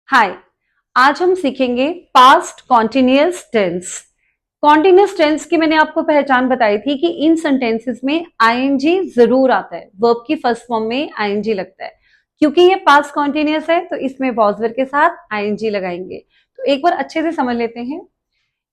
हाय। आज हम सीखेंगे past continuous tense. Continuous tense की मैंने आपको पहचान बताई थी कि इन सेंटेंसेस में आईएनजी जरूर आता है, वर्ब की फर्स्ट फॉर्म में आईएनजी लगता है। क्योंकि ये पास्ट कॉन्टिन्यूअस है तो इसमें वॉज वर्ब के साथ आईएनजी लगाएंगे। तो एक बार अच्छे से समझ लेते हैं।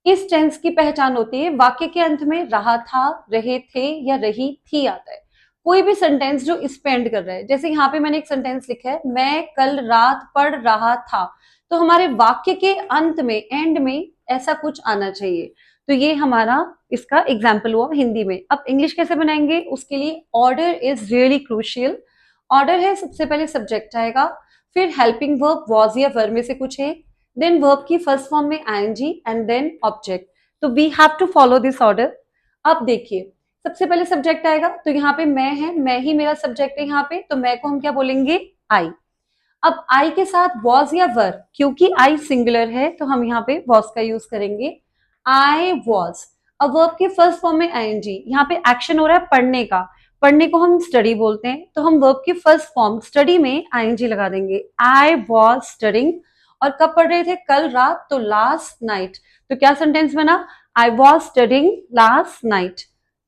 इस टेंस की पहचान होती है वाक्य के अंत में रहा था, रहे थे या रही थी आता है। कोई भी सेंटेंस जो इस पे एंड कर रहा है, जैसे यहाँ पे मैंने एक सेंटेंस लिखा है, मैं कल रात पढ़ रहा था, तो हमारे वाक्य के अंत में, एंड में ऐसा कुछ आना चाहिए। तो ये हमारा इसका एग्जाम्पल हुआ हिंदी में। अब इंग्लिश कैसे बनाएंगे, उसके लिए order is really crucial. Order है, सबसे पहले सब्जेक्ट आएगा, फिर हेल्पिंग वर्ब वॉज या वर में से कुछ है, देन वर्ब की फर्स्ट फॉर्म में आईएनजी एंड देन ऑब्जेक्ट। तो we have to follow this order. अब देखिए, सबसे पहले सब्जेक्ट आएगा, तो यहाँ पे मैं है, मैं ही मेरा सब्जेक्ट है यहाँ पे, तो मैं को हम क्या बोलेंगे, आई। अब आई के साथ वॉज या वर, क्योंकि आई सिंगुलर है तो हम यहाँ पे वॉज का यूज करेंगे, आई वॉज। अब वर्ब की फर्स्ट फॉर्म में आईएनजी, यहाँ पे एक्शन हो रहा है पढ़ने का, पढ़ने को हम स्टडी बोलते हैं, तो हम वर्ब की फर्स्ट फॉर्म स्टडी में आईएनजी लगा देंगे, आई वॉज स्टडिंग। और कब पढ़ रहे थे, कल रात, तो लास्ट नाइट। तो क्या सेंटेंस बना, I was studying last night.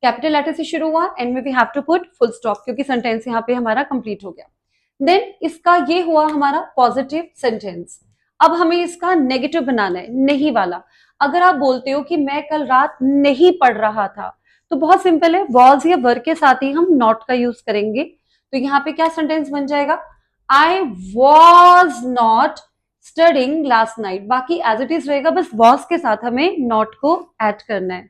Capital letter से शुरू हुआ, एंड में we have to put full stop, क्योंकि सेंटेंस यहाँ पे हमारा कंप्लीट हो गया। देन इसका ये हुआ हमारा पॉजिटिव सेंटेंस। अब हमें इसका नेगेटिव बनाना है, नहीं वाला। अगर आप बोलते हो कि मैं कल रात नहीं पढ़ रहा था, तो बहुत सिंपल है, वॉज या वर के साथ ही हम नॉट का यूज करेंगे। तो यहाँ पे क्या सेंटेंस बन जाएगा, I was not studying last night. बाकी एज इट इज रहेगा, बस वॉज के साथ हमें नॉट को ऐड करना है।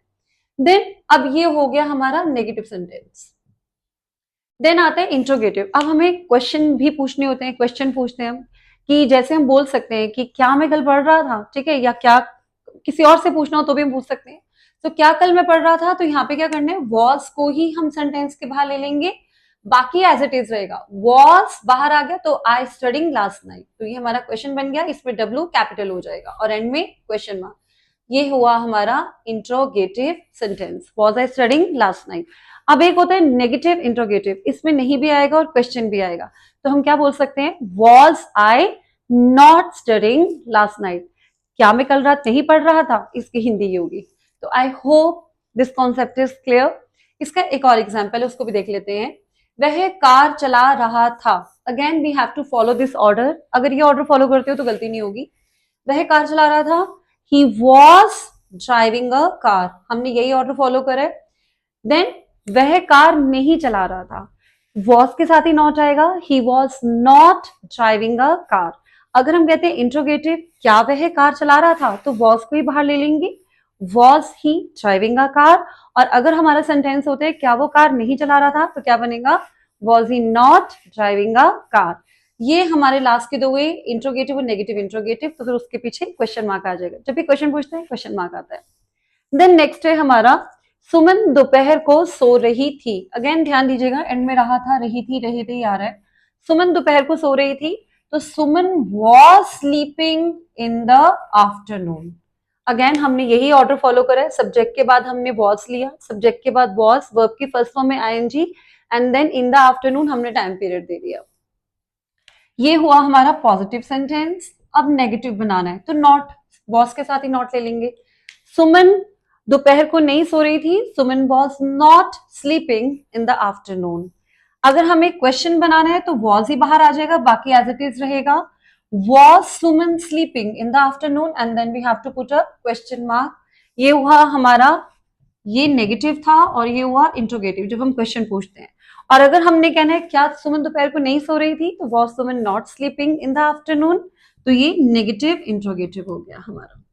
देन अब ये हो गया हमारा नेगेटिव सेंटेंस। देन आता है इंट्रोगेटिव। अब हमें क्वेश्चन भी पूछने होते हैं, क्वेश्चन पूछते हैं हम, कि जैसे हम बोल सकते हैं कि क्या मैं कल पढ़ रहा था, ठीक है, या क्या किसी और से पूछना हो तो भी हम पूछ सकते हैं। तो क्या कल मैं पढ़ रहा था, तो यहाँ पे क्या करना है, वॉज को ही हम सेंटेंस के बाहर ले लेंगे, बाकी एज इट इज रहेगा। वॉज बाहर आ गया तो आई स्टडिंग लास्ट नाइट, तो ये हमारा क्वेश्चन बन गया, इसमें डब्ल्यू कैपिटल हो जाएगा और एंड में क्वेश्चन मार्क। ये हुआ हमारा interrogative sentence, was I studying last night. अब एक होता है नेगेटिव इंट्रोगेटिव, इसमें नहीं भी आएगा और क्वेश्चन भी आएगा, तो हम क्या बोल सकते हैं, was I not studying last night, क्या मैं कल रात नहीं पढ़ रहा था, इसकी हिंदी ये होगी। तो I hope this concept is clear. इसका एक और एग्जाम्पल है, उसको भी देख लेते हैं। वह कार चला रहा था, again we have to follow this order. अगर ये ऑर्डर फॉलो करते हो तो गलती नहीं होगी। वह कार चला रहा था, he was driving a car, हमने यही ऑर्डर फॉलो करा है। देन वह कार नहीं चला रहा था, वॉज के साथ ही नॉट आएगा, he was not driving a car. अगर हम कहते हैं इंट्रोगेटिव, क्या वह कार चला रहा था, तो वॉज को ही बाहर ले लेंगे, was he driving a car. और अगर हमारा सेंटेंस होता है क्या वो कार नहीं चला रहा था, तो क्या बनेगा, was he not driving a car. ये हमारे लास्ट के दो हुए, इंट्रोगेटिव और नेगेटिव इंट्रोगेटिव। तो फिर उसके पीछे क्वेश्चन मार्क आ जाएगा, जब भी क्वेश्चन पूछते हैं क्वेश्चन मार्क आता है। देन नेक्स्ट है हमारा, सुमन दोपहर को सो रही थी। अगेन ध्यान दीजिएगा, एंड में रहा था, रही थी, रहे थे आ रहा है। सुमन दोपहर को सो रही थी, तो Suman was sleeping in the afternoon. Again हमने यही ऑर्डर फॉलो करा है, सब्जेक्ट के बाद हमने वॉज लिया, सब्जेक्ट के बाद वॉज, वर्ब की फर्स्ट फॉर्म में ING, and then in the afternoon हमने टाइम पीरियड दे दिया। ये हुआ हमारा पॉजिटिव सेंटेंस। अब नेगेटिव बनाना है, तो नॉट, वॉज के साथ ही नॉट ले लेंगे। सुमन दोपहर को नहीं सो रही थी, Suman was not sleeping in the afternoon. अगर हमें क्वेश्चन बनाना है तो वॉज ही बाहर आ जाएगा, बाकी एज इट इज रहेगा, was Suman sleeping in the afternoon, and then we have to put a question mark. ये हुआ हमारा, ये नेगेटिव था और ये हुआ इंट्रोगेटिव जब हम क्वेश्चन पूछते हैं। और अगर हमने कहना है क्या सुमन दोपहर को नहीं सो रही थी, तो was Suman not sleeping in the afternoon, तो ये नेगेटिव इंट्रोगेटिव हो गया हमारा।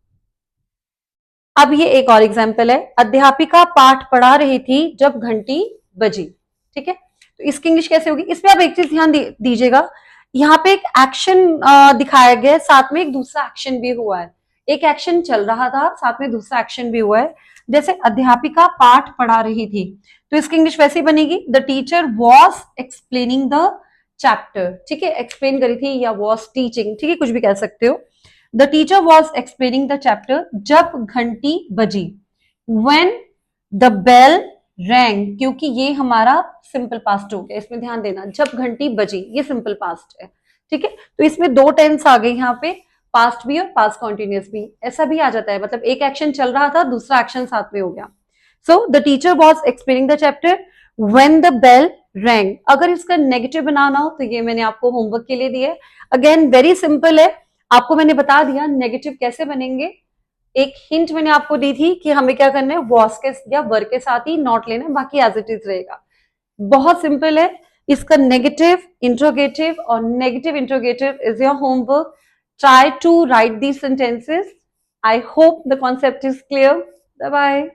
अब ये एक और एग्जाम्पल है, अध्यापिका पाठ पढ़ा रही थी जब घंटी बजी, ठीक है। तो इसकी इंग्लिश कैसे होगी, इसमें आप एक चीज ध्यान दीजिएगा, यहाँ पे एक एक्शन दिखाया गया है, साथ में एक दूसरा एक्शन भी हुआ है। एक एक्शन चल रहा था, साथ में दूसरा एक्शन भी हुआ है। जैसे अध्यापिका पाठ पढ़ा रही थी, तो इसकी इंग्लिश वैसे ही बनेगी, the teacher was explaining the chapter, ठीक है, एक्सप्लेन करी थी, या वॉज टीचिंग, ठीक है, कुछ भी कह सकते हो। The teacher was explaining the chapter जब घंटी बजी, व्हेन द बेल रैंग, क्योंकि ये हमारा सिंपल पास्ट हो गया, इसमें ध्यान देना, जब घंटी बजी ये सिंपल पास्ट है, ठीक है। तो इसमें दो टेंस आ गए यहाँ पे, पास्ट भी और पास्ट कॉन्टिन्यूस भी, ऐसा भी आ जाता है, मतलब एक एक्शन चल रहा था, दूसरा एक्शन साथ में हो गया। So the teacher was explaining the chapter when the bell rang. अगर इसका नेगेटिव बनाना हो तो ये मैंने आपको होमवर्क के लिए दिया है। अगेन वेरी सिंपल है, आपको मैंने बता दिया नेगेटिव कैसे बनेंगे। एक हिंट मैंने आपको दी थी कि हमें क्या करना है, वॉज के या वर के साथ ही नॉट लेना, बाकी एज इट इज रहेगा। बहुत सिंपल है। इसका नेगेटिव इंट्रोगेटिव और negative interrogative is your homework. Try to write these sentences. I hope the concept is clear. Bye bye.